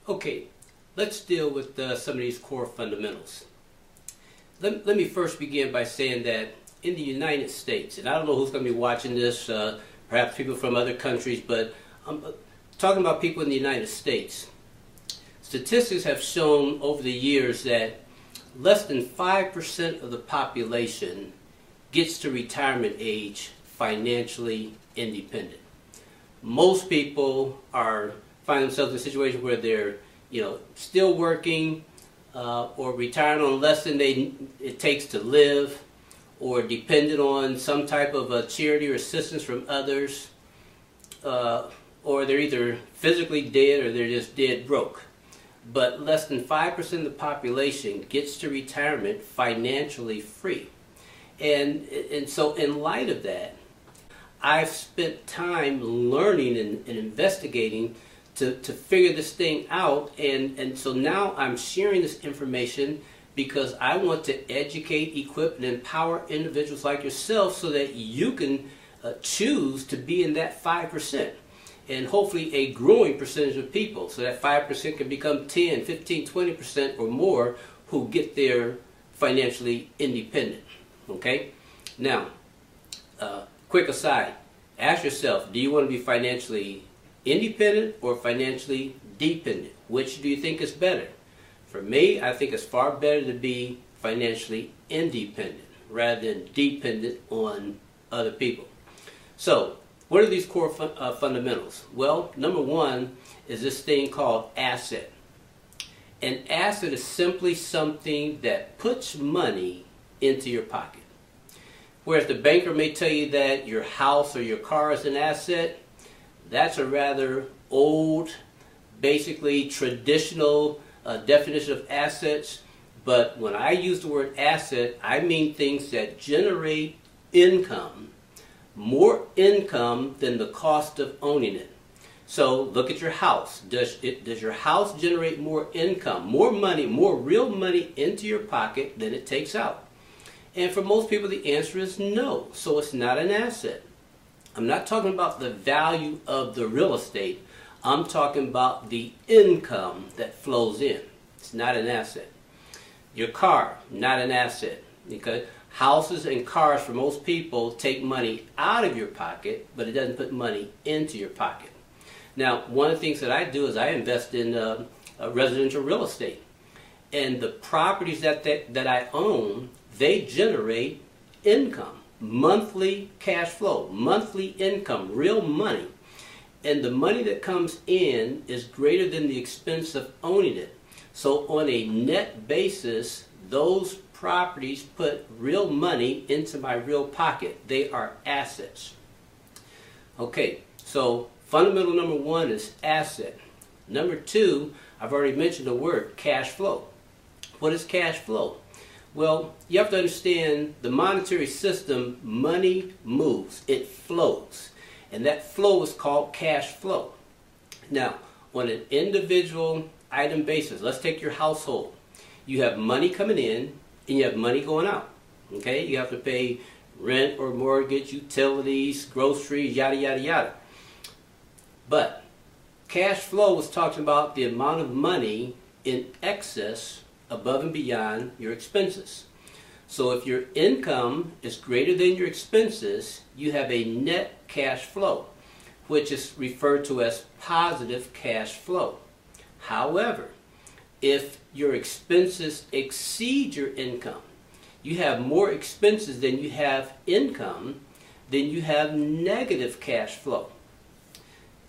Okay, let's deal with some of these core fundamentals. Let me first begin by saying that in the United States, and I don't know who's going to be watching this, perhaps people from other countries, but I'm talking about people in the United States. Statistics have shown over the years that less than 5% of the population gets to retirement age financially independent. Most people find themselves in a situation where they're, still working or retiring on less than it takes to live, or dependent on some type of a charity or assistance from others, or they're either physically dead or they're just dead broke. But less than 5% of the population gets to retirement financially free. And so in light of that, I've spent time learning and investigating to figure this thing out, and so now I'm sharing this information because I want to educate, equip, and empower individuals like yourself so that you can choose to be in that 5%, and hopefully a growing percentage of people, so that 5% can become 10, 15, 20% or more who get there financially independent. Okay? Now, quick aside, ask yourself, do you want to be financially independent or financially dependent? Which do you think is better? For me, I think it's far better to be financially independent rather than dependent on other people. So, what are these core fundamentals? Well, number one is this thing called asset. An asset is simply something that puts money into your pocket. Whereas the banker may tell you that your house or your car is an asset, that's a rather old, basically traditional definition of assets. But when I use the word asset, I mean things that generate income, more income than the cost of owning it. So look at your house. Does your house generate more income, more money, more real money into your pocket than it takes out? And for most people, the answer is no. So it's not an asset. I'm not talking about the value of the real estate. I'm talking about the income that flows in. It's not an asset. Your car, not an asset. Because houses and cars for most people take money out of your pocket, but it doesn't put money into your pocket. Now, one of the things that I do is I invest in residential real estate. And the properties that I own, they generate income, monthly cash flow, monthly income, real money. And the money that comes in is greater than the expense of owning it. So on a net basis, those properties put real money into my real pocket. They are assets. Okay, so fundamental number one is asset. Number two, I've already mentioned the word cash flow. What is cash flow? Well, you have to understand the monetary system, money moves, it flows. And that flow is called cash flow. Now, on an individual item basis, let's take your household. You have money coming in and you have money going out. Okay? You have to pay rent or mortgage, utilities, groceries, yada, yada, yada. But cash flow was talking about the amount of money in excess above and beyond your expenses. So if your income is greater than your expenses, you have a net cash flow, which is referred to as positive cash flow. However, if your expenses exceed your income, you have more expenses than you have income, then you have negative cash flow.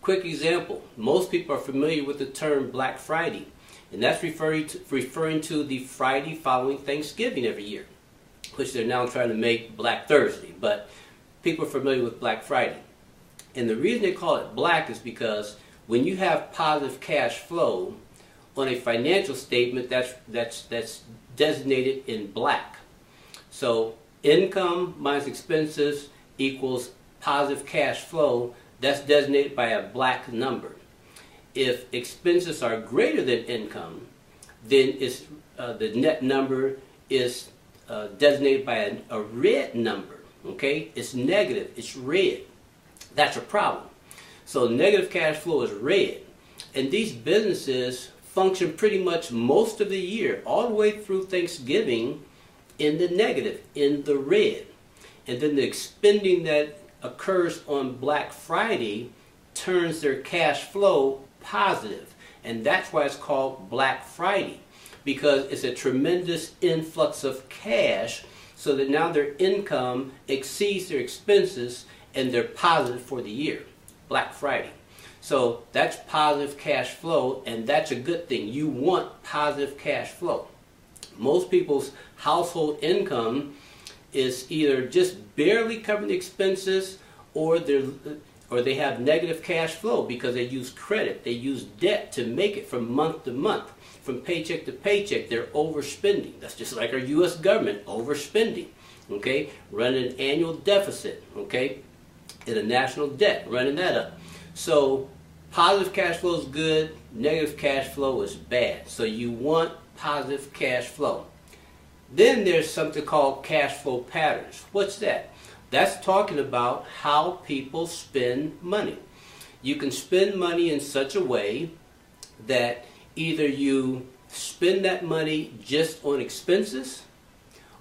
Quick example, most people are familiar with the term Black Friday. And that's referring to the Friday following Thanksgiving every year, which they're now trying to make Black Thursday. But people are familiar with Black Friday. And the reason they call it black is because when you have positive cash flow on a financial statement, that's designated in black. So income minus expenses equals positive cash flow. That's designated by a black number. If expenses are greater than income, then the net number is designated by a red number. Okay, it's negative, it's red. That's a problem. So negative cash flow is red, and these businesses function pretty much most of the year, all the way through Thanksgiving, in the negative, in the red. And then the spending that occurs on Black Friday turns their cash flow positive. And that's why it's called Black Friday, because it's a tremendous influx of cash, so that now their income exceeds their expenses and they're positive for the year. Black Friday. So that's positive cash flow, and that's a good thing. You want positive cash flow. Most people's household income is either just barely covering the expenses, or they have negative cash flow because they use credit, they use debt to make it from month to month, from paycheck to paycheck. They're overspending. That's just like our U.S. government, overspending. Okay, running an annual deficit. Okay, and a national debt, running that up. So positive cash flow is good, negative cash flow is bad. So you want positive cash flow. Then there's something called cash flow patterns. What's that? That's talking about how people spend money. You can spend money in such a way that either you spend that money just on expenses,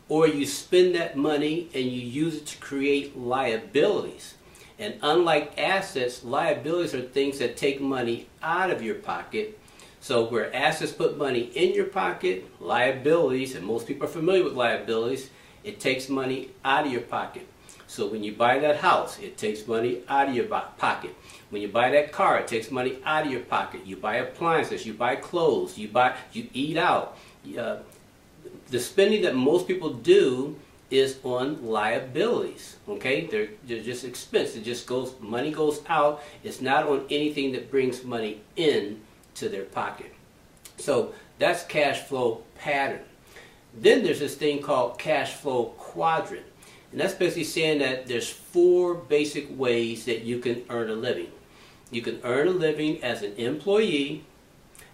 or you spend that money and you use it to create liabilities. And unlike assets, liabilities are things that take money out of your pocket. So where assets put money in your pocket, liabilities, and most people are familiar with liabilities, it takes money out of your pocket. So when you buy that house, it takes money out of your pocket. When you buy that car, it takes money out of your pocket. You buy appliances, you buy clothes, you eat out. The spending that most people do is on liabilities. Okay, they're just expense. It just goes, money goes out. It's not on anything that brings money in to their pocket. So that's cash flow pattern. Then there's this thing called cash flow quadrant. And that's basically saying that there's 4 basic ways that you can earn a living. You can earn a living as an employee,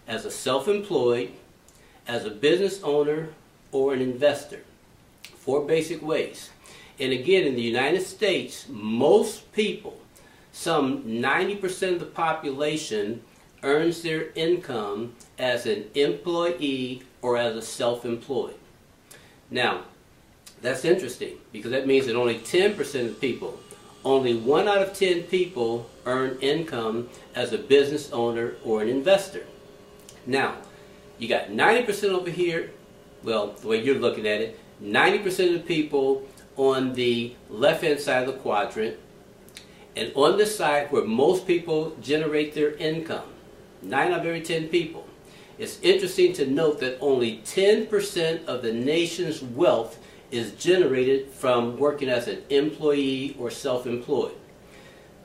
as a self-employed, as a business owner, or an investor. 4 basic ways. And again, in the United States, most people, some 90% of the population, earns their income as an employee or as a self-employed. Now, that's interesting, because that means that only 10% of people, only 1 out of 10 people earn income as a business owner or an investor. Now, you got 90% over here. Well, the way you're looking at it, 90% of the people on the left-hand side of the quadrant, and on the side where most people generate their income, 9 out of every 10 people. It's interesting to note that only 10% of the nation's wealth is generated from working as an employee or self-employed.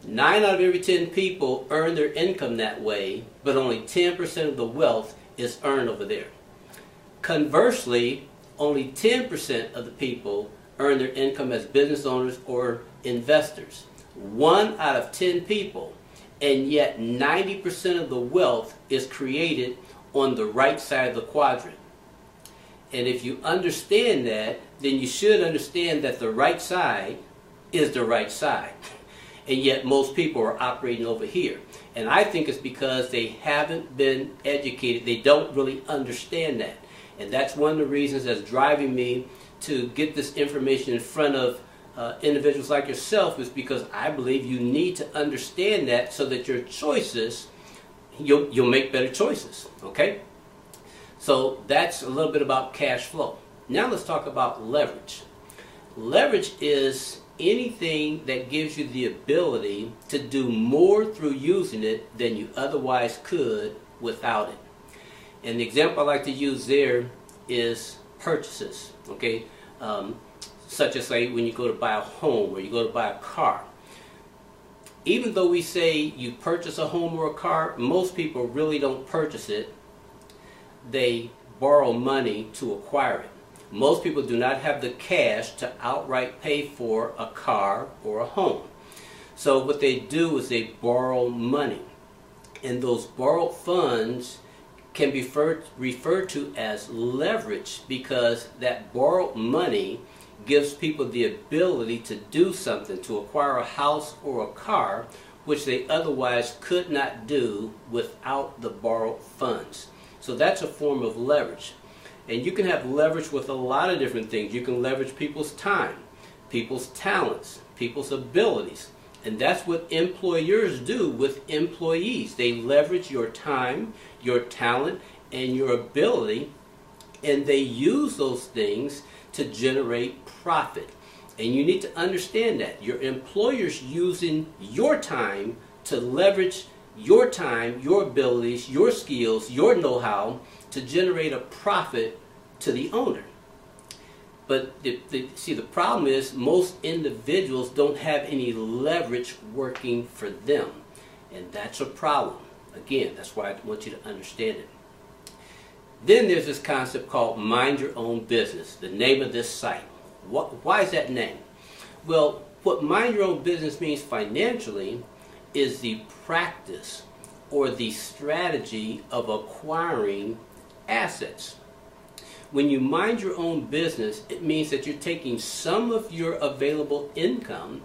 9 out of every 10 people earn their income that way, but only 10% of the wealth is earned over there. Conversely, only 10% of the people earn their income as business owners or investors. 1 out of 10 people, and yet 90% of the wealth is created on the right side of the quadrant. And if you understand that, then you should understand that the right side is the right side. And yet most people are operating over here. And I think it's because they haven't been educated. They don't really understand that. And that's one of the reasons that's driving me to get this information in front of individuals like yourself, is because I believe you need to understand that, so that your choices, you'll make better choices. Okay? So that's a little bit about cash flow. Now let's talk about leverage. Leverage is anything that gives you the ability to do more through using it than you otherwise could without it. And the example I like to use there is purchases. Okay? Such as, like, when you go to buy a home or you go to buy a car. Even though we say you purchase a home or a car, most people really don't purchase it. They borrow money to acquire it. Most people do not have the cash to outright pay for a car or a home. So what they do is they borrow money. And those borrowed funds can be referred to as leverage, because that borrowed money gives people the ability to do something, to acquire a house or a car, which they otherwise could not do without the borrowed funds. So that's a form of leverage. And you can have leverage with a lot of different things. You can leverage people's time, people's talents, people's abilities. And that's what employers do with employees. They leverage your time, your talent, and your ability, and they use those things to generate profit. And you need to understand that. Your employer's using your time to leverage your time, your abilities, your skills, your know-how to generate a profit to the owner. But see, the problem is most individuals don't have any leverage working for them. And that's a problem. Again, that's why I want you to understand it. Then there's this concept called mind your own business, the name of this site. Why is that name? Well, what mind your own business means financially is the practice or the strategy of acquiring assets. When you mind your own business, it means that you're taking some of your available income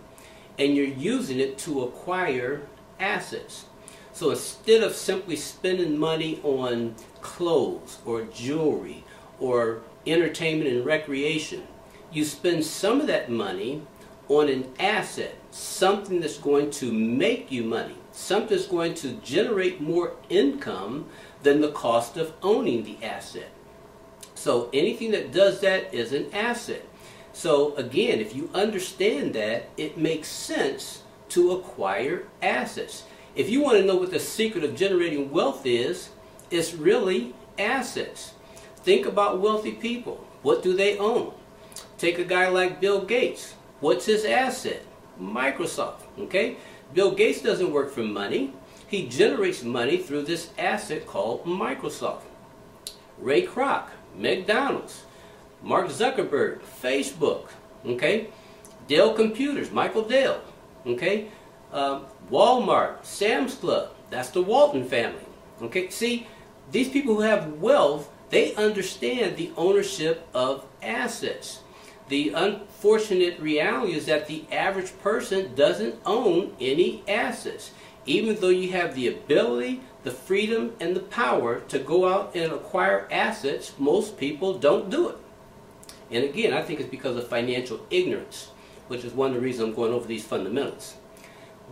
and you're using it to acquire assets. So instead of simply spending money on clothes or jewelry or entertainment and recreation, you spend some of that money on an asset, something that's going to make you money, something that's going to generate more income than the cost of owning the asset. So anything that does that is an asset. So again, if you understand that, it makes sense to acquire assets. If you want to know what the secret of generating wealth is, it's really assets. Think about wealthy people. What do they own? Take a guy like Bill Gates. What's his asset? Microsoft. Okay? Bill Gates doesn't work for money. He generates money through this asset called Microsoft. Ray Kroc, McDonald's. Mark Zuckerberg, Facebook. Okay? Dell Computers, Michael Dell. Okay? Walmart, Sam's Club. That's the Walton family. Okay? See, these people who have wealth, they understand the ownership of assets. The unfortunate reality is that the average person doesn't own any assets. Even though you have the ability, the freedom, and the power to go out and acquire assets, most people don't do it. And again, I think it's because of financial ignorance, which is one of the reasons I'm going over these fundamentals.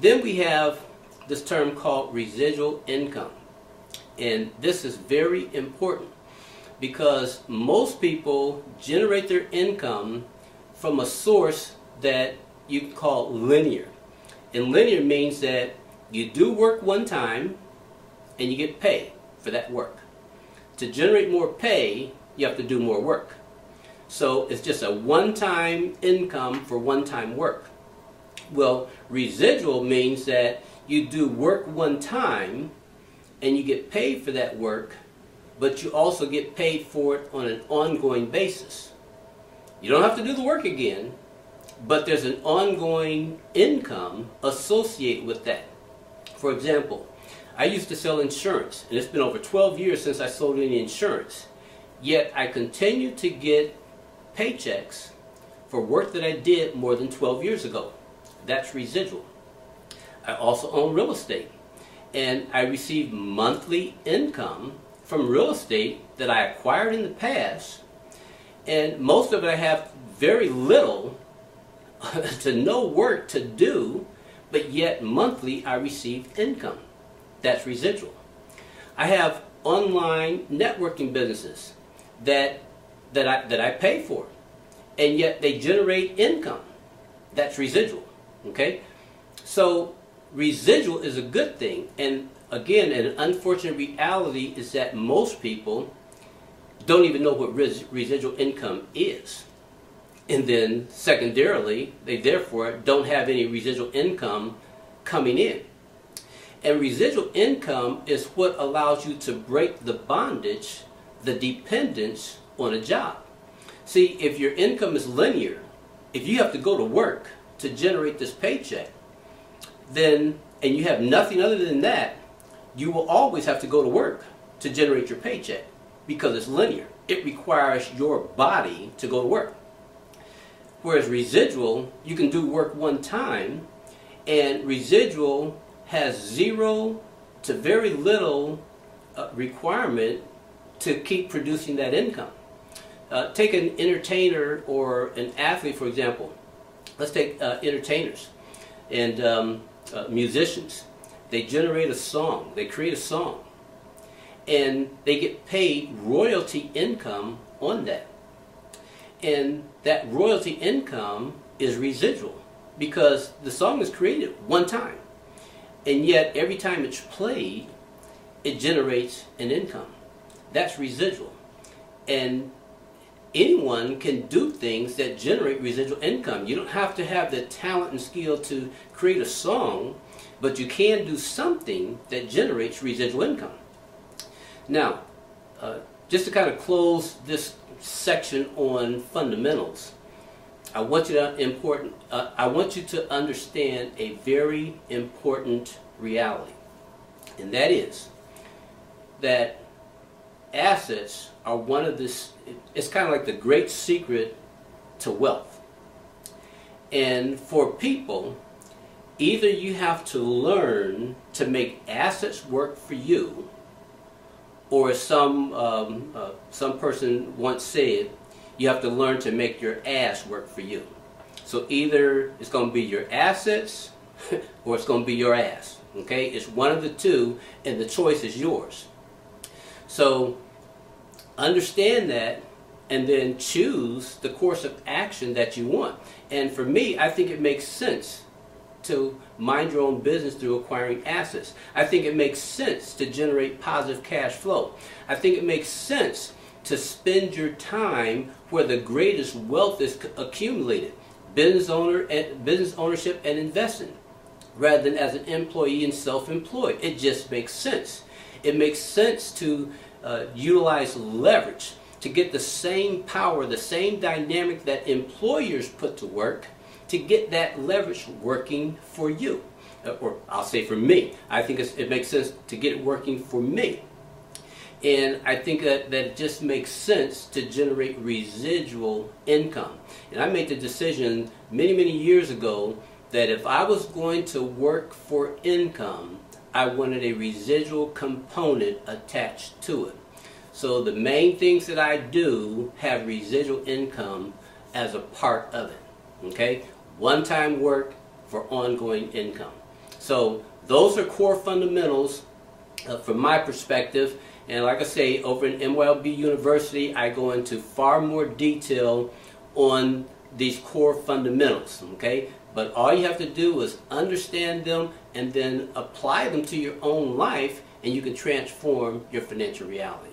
Then we have this term called residual income. And this is very important because most people generate their income from a source that you can call linear. And linear means that you do work one time and you get paid for that work. To generate more pay, you have to do more work. So it's just a one-time income for one-time work. Well, residual means that you do work one time and you get paid for that work, but you also get paid for it on an ongoing basis. You don't have to do the work again, but there's an ongoing income associated with that. For example, I used to sell insurance, and it's been over 12 years since I sold any insurance, yet I continue to get paychecks for work that I did more than 12 years ago. That's residual. I also own real estate, and I receive monthly income from real estate that I acquired in the past, and most of it I have very little to no work to do, but yet monthly I receive income. That's residual. I have online networking businesses that I pay for, and yet they generate income. That's residual. Okay? So residual is a good thing, and again, an unfortunate reality is that most people don't even know what residual income is. And then secondarily, they therefore don't have any residual income coming in. And residual income is what allows you to break the bondage, the dependence on a job. See, if your income is linear, if you have to go to work to generate this paycheck, then, and you have nothing other than that, you will always have to go to work to generate your paycheck because it's linear. It requires your body to go to work. Whereas residual, you can do work one time, and residual has zero to very little requirement to keep producing that income. Take an entertainer or an athlete, for example. Let's take entertainers and musicians. They generate a song, they create a song, and they get paid royalty income on that. And that royalty income is residual because the song is created one time, and yet every time it's played, it generates an income. That's residual. And anyone can do things that generate residual income. You don't have to have the talent and skill to create a song, but you can do something that generates residual income. Now, just to kind of close this section on fundamentals, I want you to understand a very important reality, and that is that assets are one of this. It's kind of like the great secret to wealth. And for people, either you have to learn to make assets work for you, or some person once said, you have to learn to make your ass work for you. So either it's going to be your assets or it's going to be your ass. Okay? It's one of the two, and the choice is yours. So understand that, and then choose the course of action that you want. And for me, I think it makes sense to mind your own business through acquiring assets. I think it makes sense to generate positive cash flow. I think it makes sense to spend your time where the greatest wealth is accumulated, business ownership and investing, rather than as an employee and self-employed. It just makes sense. It makes sense to utilize leverage to get the same power, the same dynamic that employers put to work, to get that leverage working for you. Or I'll say for me. I think it makes sense to get it working for me. And I think that it just makes sense to generate residual income. And I made the decision many, many years ago that if I was going to work for income, I wanted a residual component attached to it. So the main things that I do have residual income as a part of it. Okay? One-time work for ongoing income. So those are core fundamentals from my perspective. And like I say, over in MYOB University, I go into far more detail on these core fundamentals. Okay? But all you have to do is understand them and then apply them to your own life, and you can transform your financial reality.